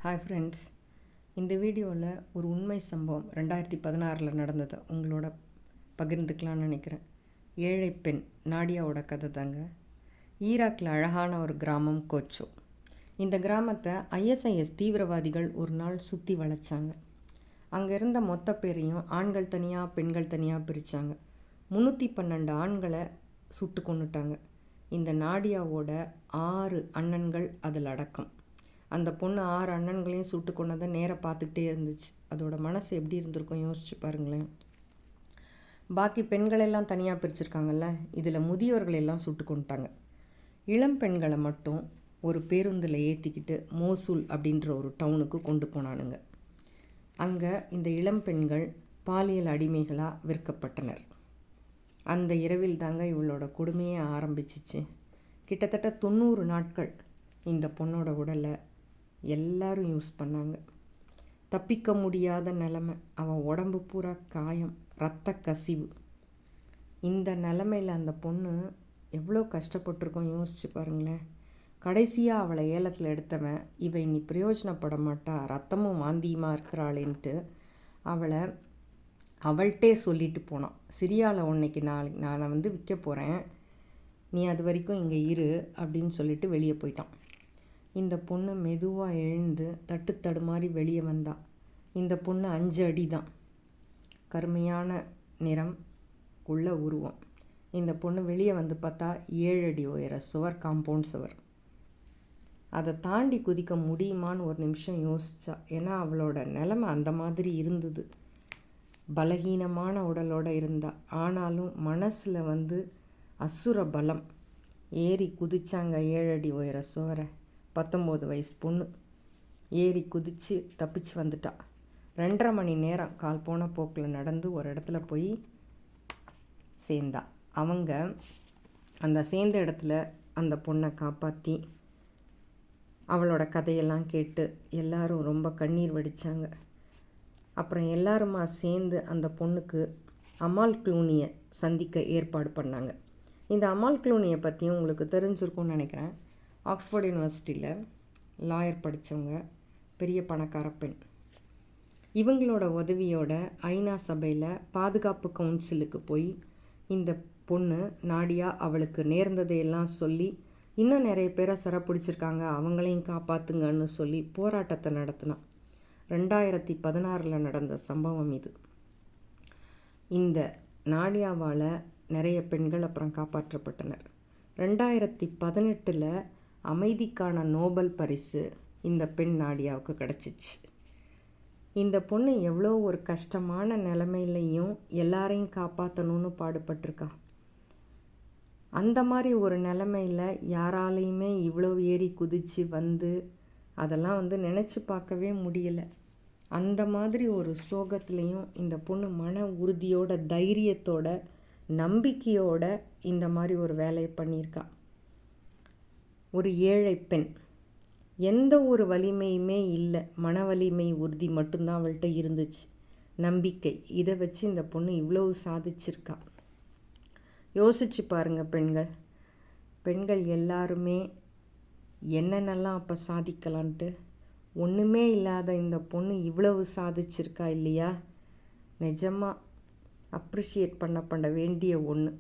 Hi friends, இந்த வீடியோவில் ஒரு உண்மை சம்பவம் 2016 நடந்தது உங்களோட பகிர்ந்துக்கலான்னு நினைக்கிறேன். ஏழை பெண் நாடியாவோட கதை தாங்க. ஈராக்கில் அழகான ஒரு கிராமம் கோச்சோ. இந்த கிராமத்தை ISIS தீவிரவாதிகள் ஒரு நாள் சுற்றி வளைச்சாங்க. அங்கே இருந்த மொத்த பேரையும் ஆண்கள் தனியாக பெண்கள் தனியாக பிரித்தாங்க. 312 ஆண்களை சுட்டு கொண்டுட்டாங்க. இந்த நாடியாவோட 6 அண்ணன்கள் அதில் அடக்கம். அந்த பொண்ணு 6 அண்ணன்களையும் சுட்டு கொண்டதை நேராக பார்த்துக்கிட்டே இருந்துச்சு. அதோட மனசு எப்படி இருந்திருக்கும் யோசிச்சு பாருங்களேன். பாக்கி பெண்களெல்லாம் தனியாக பிரிச்சிருக்காங்கல்ல, இதில் முதியவர்களெல்லாம் சுட்டு கொண்டுட்டாங்க. இளம் பெண்களை மட்டும் ஒரு பேருந்தில் ஏற்றிக்கிட்டு மோசூல் அப்படின்ற ஒரு டவுனுக்கு கொண்டு போனானுங்க. அங்கே இந்த இளம் பெண்கள் பாலியல் அடிமைகளாக விற்கப்பட்டனர். அந்த இரவில் தாங்க இவளோட கொடுமையே ஆரம்பிச்சிச்சு. கிட்டத்தட்ட 90 நாட்கள் இந்த பொண்ணோட உடலை எல்லாரும் யூஸ் பண்ணாங்க. தப்பிக்க முடியாத நிலமை. அவன் உடம்பு பூரா காயம், இரத்த கசிவு. இந்த நிலமையில் அந்த பொண்ணு எவ்வளோ கஷ்டப்பட்டிருக்கோம் யோசிச்சு பாருங்களேன். கடைசியாக அவளை ஏலத்தில் எடுத்தவன் இவன் இனி பிரயோஜனப்பட மாட்டா, ரத்தமும் வாந்தியுமா இருக்கிறாளேன்ட்டு அவள்கிட்டே சொல்லிட்டு போனான். சிரியாவில் உன்னைக்கு நான் விற்க போகிறேன், நீ அது வரைக்கும் இங்கே இரு அப்படின்னு சொல்லிட்டு வெளியே போயிட்டான். இந்த பொண்ணு மெதுவாக எழுந்து தடுமாறி வெளியே வந்தா. இந்த பொண்ணு 5 அடி தான், கருமையான நிறம், உள்ள உருவம். இந்த பொண்ணு வெளியே வந்து பார்த்தா 7 அடி உயர சுவர், காம்பவுண்ட் சுவர். அதை தாண்டி குதிக்க முடியுமான்னு ஒரு நிமிஷம் யோசிச்சா. ஏன்னா அவளோட நிலைமை அந்த மாதிரி இருந்தது. பலகீனமான உடலோடு இருந்தா. ஆனாலும் மனசில் அசுர பலம். ஏறி குதிச்சாங்க 7 அடி உயர சுவரை. 19 வயசு பொண்ணு ஏறி குதித்து தப்பிச்சு வந்துட்டா. 2.5 மணி நேரம் கால் போன போக்கில் நடந்து ஒரு இடத்துல போய் சேர்ந்தா. அவங்க அந்த சேர்ந்த இடத்துல அந்த பொண்ணை காப்பாற்றி அவளோட கதையெல்லாம் கேட்டு எல்லாரும் ரொம்ப கண்ணீர் வடித்தாங்க. அப்புறம் எல்லாருமா சேர்ந்து அந்த பொண்ணுக்கு அமால் க்ளூனியை சந்திக்க ஏற்பாடு பண்ணாங்க. இந்த அமால் க்ளூனியை பற்றியும் உங்களுக்கு தெரிஞ்சிருக்கும்னு நினைக்கிறேன். ஆக்ஸ்ஃபோர்ட் யூனிவர்சிட்டியில் லாயர் படித்தவங்க, பெரிய பணக்கார பெண். இவங்களோட உதவியோட ஐநா சபையில் பாதுகாப்பு கவுன்சிலுக்கு போய் இந்த பொண்ணு நாடியா அவளுக்கு நேர்ந்ததையெல்லாம் சொல்லி, இன்னும் நிறைய பேரை சிறைப்பிடிச்சிருக்காங்க, அவங்களையும் காப்பாற்றுங்கன்னு சொல்லி போராட்டத்தை நடத்தினான். 2016 நடந்த சம்பவம் இது. இந்த நாடியாவால் நிறைய பெண்கள் அப்புறம் காப்பாற்றப்பட்டனர். 2018 அமைதிக்கான நோபல் பரிசு இந்த பெண் நாடியாவுக்கு கிடச்சிச்சு. இந்த பொண்ணு எவ்வளோ ஒரு கஷ்டமான நிலைமையிலையும் எல்லாரையும் காப்பாற்றணும்னு பாடுபட்டிருக்கா. அந்த மாதிரி ஒரு நிலைமையில் யாராலையுமே இவ்வளோ ஏறி குதித்து அதெல்லாம் நினச்சி பார்க்கவே முடியலை. அந்த மாதிரி ஒரு சோகத்துலேயும் இந்த பொண்ணு மன உறுதியோட, தைரியத்தோட, நம்பிக்கையோட இந்த மாதிரி ஒரு வேலையை பண்ணியிருக்கா. ஒரு ஏழை பெண், எந்த ஒரு வலிமையுமே இல்லை, மன வலிமை, உறுதி மட்டும்தான் அவள்கிட்ட இருந்துச்சு, நம்பிக்கை. இதை வச்சு இந்த பொண்ணு இவ்வளவு சாதிச்சிருக்கா. யோசிச்சு பாருங்கள் பெண்கள் எல்லாருமே என்னென்னலாம் அப்போ சாதிக்கலான்ட்டு. ஒன்றுமே இல்லாத இந்த பொண்ணு இவ்வளவு சாதிச்சிருக்கா இல்லையா? நிஜமாக அப்ரிஷியேட் பண்ண வேண்டிய ஒன்று.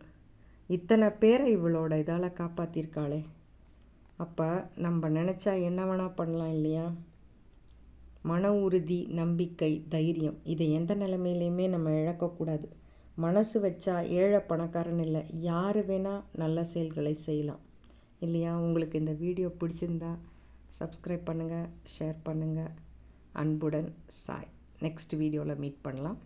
இத்தனை பேரை இவளோட இதால் காப்பாற்றிருக்காளே. அப்போ நம்ம நினச்சா என்ன வேணால் பண்ணலாம் இல்லையா? மன உறுதி, நம்பிக்கை, தைரியம், இதை எந்த நிலைமையிலையுமே நம்ம இழக்கக்கூடாது. மனசு வச்சா ஏழை பணக்காரன் இல்லை, யார் வேணால் நல்ல செயல்களை செய்யலாம் இல்லையா? உங்களுக்கு இந்த வீடியோ பிடிச்சிருந்தா சப்ஸ்கிரைப் பண்ணுங்கள், ஷேர் பண்ணுங்கள். அன்புடன் சாய். நெக்ஸ்ட் வீடியோவில் மீட் பண்ணலாம்.